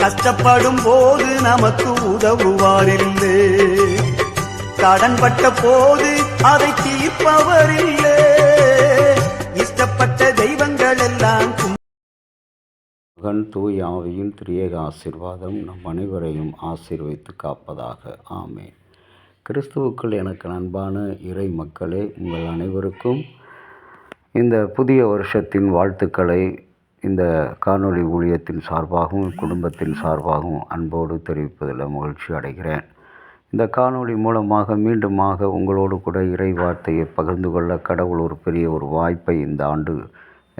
கஷ்டப்படும் போது நமக்கு உதவுவாரில்லை. கடன்பட்ட போது அதை தீர்ப்பவரில்லை. இஷ்டப்பட்ட தெய்வங்கள் எல்லாம் மகன் தூய் ஆவியின் திரியேக ஆசீர்வாதம் நம் அனைவரையும் ஆசீர்வைத்து காப்பதாக. ஆமென். கிறிஸ்துவுக்குள் எனக்கு அன்பான இறை மக்களே, உங்கள் அனைவருக்கும் இந்த புதிய வருஷத்தின் வாழ்த்துக்களை இந்த காணொளி ஊழியத்தின் சார்பாகவும் குடும்பத்தின் சார்பாகவும் அன்போடு தெரிவிப்பதில் மகிழ்ச்சி அடைகிறேன். இந்த காணொளி மூலமாக மீண்டுமாக உங்களோடு கூட இறை வார்த்தையை பகிர்ந்து கொள்ள கடவுள் ஒரு பெரிய ஒரு வாய்ப்பை இந்த ஆண்டு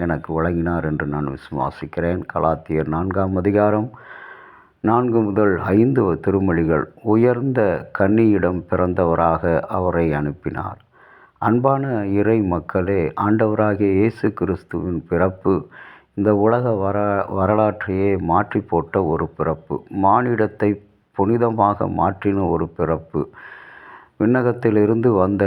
எனக்கு வழங்கினார் என்று நான் விசுவாசிக்கிறேன். கலாத்தியர் 4ஆம் அதிகாரம் 4 முதல் 5 திருமொழிகள். உயர்ந்த கன்னியிடம் பிறந்தவராக அவரை அனுப்பினார். அன்பான இறை மக்களே, ஆண்டவராகிய இயேசு கிறிஸ்துவின் பிறப்பு இந்த உலக வரலாற்றையே மாற்றி போட்ட ஒரு பிறப்பு. மானிடத்தை புனிதமாக மாற்றின ஒரு பிறப்பு. விண்ணகத்திலிருந்து வந்த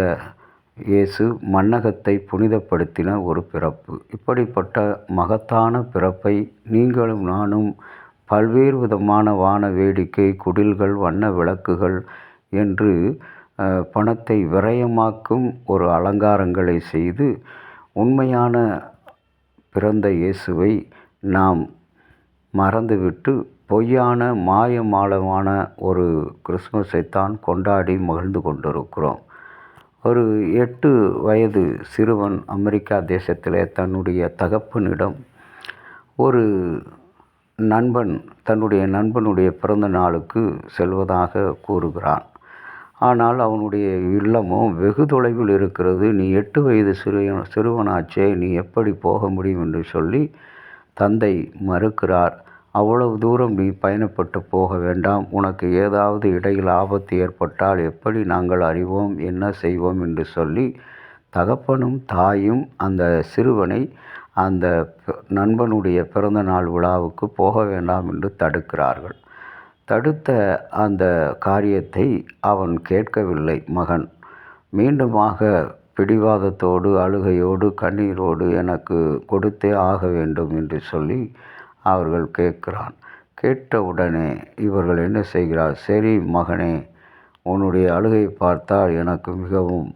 இயேசு மண்ணகத்தை புனிதப்படுத்தின ஒரு பிறப்பு. இப்படிப்பட்ட மகத்தான பிறப்பை நீங்களும் நானும் பல்வேறு விதமான வான வேடிக்கை, குடில்கள், வண்ண விளக்குகள் என்று பணத்தை விரயமாக்கும் ஒரு அலங்காரங்களை செய்து உண்மையான பிறந்த இயேசுவை நாம் மறந்துவிட்டு பொய்யான மாயமாலமான ஒரு கிறிஸ்மஸைத்தான் கொண்டாடி மகிழ்ந்து கொண்டிருக்கிறோம். ஒரு 8 வயது சிறுவன் அமெரிக்கா தேசத்திலே தன்னுடைய தகப்பனிடம் ஒரு தன்னுடைய நண்பனுடைய பிறந்த நாளுக்கு செல்வதாக கூறுகிறான். ஆனால் அவனுடைய இல்லமோ வெகு தொலைவில் இருக்கிறது. நீ 8 வயது சிறுவனாச்சே, நீ எப்படி போக முடியும் என்று சொல்லி தந்தை மறுக்கிறார். அவ்வளவு தூரம் நீ பயணப்பட்டு போக வேண்டாம். உனக்கு ஏதாவது இடையில் ஆபத்து ஏற்பட்டால் எப்படி நாங்கள் அறிவோம், என்ன செய்வோம் என்று சொல்லி தகப்பனும் தாயும் அந்த சிறுவனை அந்த நண்பனுடைய பிறந்த நாள் விழாவுக்கு போக வேண்டாம் என்று தடுக்கிறார்கள். தடுத்த அந்த காரியத்தை அவன் கேட்கவில்லை. மகன் மீண்டுமாக பிடிவாதத்தோடு, அழுகையோடு, கண்ணீரோடு எனக்கு கொடுத்தே ஆக வேண்டும் என்று சொல்லி அவர்கள் கேட்கிறான். கேட்டவுடனே இவர்கள் என்ன செய்கிறார்? சரி மகனே, உன்னுடைய அழுகை பார்த்தால் எனக்கு மிகவும்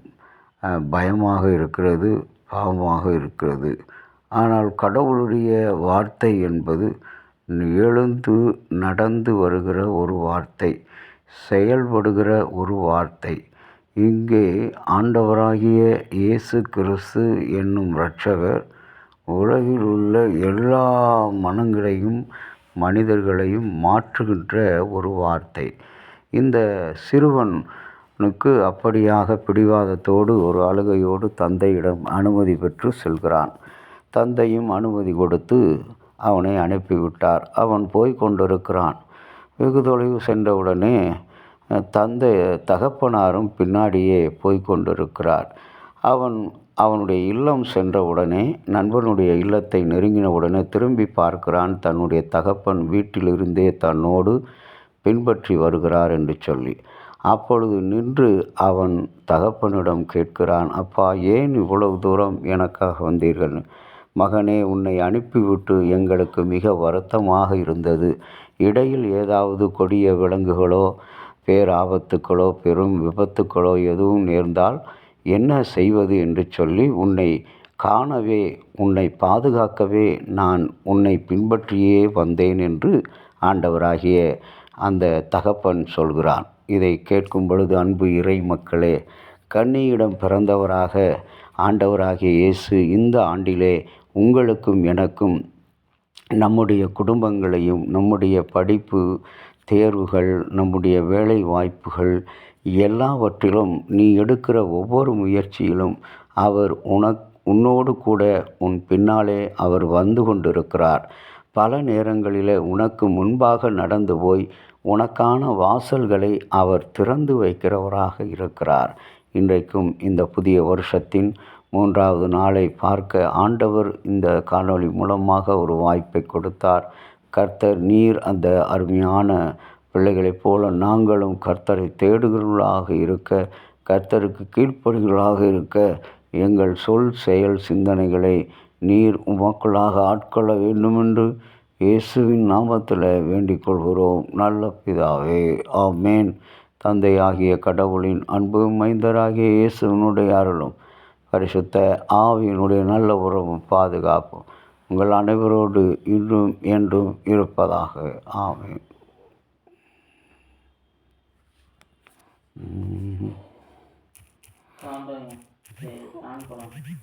பயமாக இருக்கிறது, பாவமாக இருக்கிறது. ஆனால் கடவுளுடைய வார்த்தை என்பது எழுந்து நடந்து வருகிற ஒரு வார்த்தை, செயல்படுகிற ஒரு வார்த்தை. இங்கே ஆண்டவராகிய இயேசு கிறிஸ்து என்னும் இரட்சகர் உலகில் உள்ள எல்லா மனங்களையும் மனிதர்களையும் மாற்றுகின்ற ஒரு வார்த்தை. இந்த சிறுவனுக்கு அப்படியாக பிடிவாதத்தோடு ஒரு அழுகையோடு தந்தையிடம் அனுமதி பெற்று செல்கிறான். தந்தையும் அனுமதி கொடுத்து அவனை அனுப்பிவிட்டார். அவன் போய் கொண்டிருக்கிறான். வெகு தொலைவு சென்றவுடனே தகப்பனாரும் பின்னாடியே போய்கொண்டிருக்கிறார். அவனுடைய இல்லம் சென்றவுடனே, நண்பனுடைய இல்லத்தை நெருங்கினவுடனே திரும்பி பார்க்கிறான். தன்னுடைய தகப்பன் வீட்டிலிருந்தே தன்னோடு பின்பற்றி வருகிறார் என்று சொல்லி. அப்பொழுது நின்று அவன் தகப்பனிடம் கேட்கிறான், அப்பா, ஏன் இவ்வளவு தூரம் எனக்காக வந்தீர்கள்? மகனே, உன்னை அனுப்பிவிட்டு எங்களுக்கு மிக வருத்தமாக இருந்தது. இடையில் ஏதாவது கொடிய விலங்குகளோ பேராபத்துக்களோ பெரும் விபத்துக்களோ எதுவும் நேர்ந்தால் என்ன செய்வது என்று சொல்லி உன்னை காணவே, உன்னை பாதுகாக்கவே நான் உன்னை பின்பற்றியே வந்தேன் என்று ஆண்டவராகிய அந்த தகப்பன் சொல்கிறான். இதை கேட்கும் பொழுது அன்பு இறை மக்களே, கன்னியிடம் பிறந்தவராக ஆண்டவராகிய இயேசு இந்த ஆண்டிலே உங்களுக்கும் எனக்கும் நம்முடைய குடும்பங்களையும், நம்முடைய படிப்பு தேர்வுகள், நம்முடைய வேலை வாய்ப்புகள் எல்லாவற்றிலும் நீ எடுக்கிற ஒவ்வொரு முயற்சியிலும் அவர் உன்னோடு கூட உன் பின்னாலே அவர் வந்து கொண்டிருக்கிறார். பல நேரங்களில் உனக்கு முன்பாக நடந்து போய் உனக்கான வாசல்களை அவர் திறந்து வைக்கிறவராக இருக்கிறார். இன்றைக்கும் இந்த புதிய வருஷத்தின் 3வது நாளை பார்க்க ஆண்டவர் இந்த காணொளி மூலமாக ஒரு வாய்ப்பை கொடுத்தார். கர்த்தர், நீர் அந்த அருமையான பிள்ளைகளைப் போல நாங்களும் கர்த்தரை தேடுகிறவர்களாக இருக்க, கர்த்தருக்கு கீழ்ப்படுகிறவர்களாக இருக்க, எங்கள் சொல் செயல் சிந்தனைகளை நீர் உமக்குள்ளாக ஆட்கொள்ள வேண்டுமென்று இயேசுவின் நாமத்தில் வேண்டிக் கொள்கிறோம் நல்ல பிதாவே, ஆமேன். தந்தையாகிய கடவுளின் அன்பு, மைந்தராகிய இயேசுவினுடைய அருளும், பரிசுத்த ஆவியினுடைய நல்ல உறவும் பாதுகாப்பும் உங்கள் அனைவரோடு இன்றும் என்றும் இருப்பதாக. ஆமென். ஆன் பண்ணுங்க.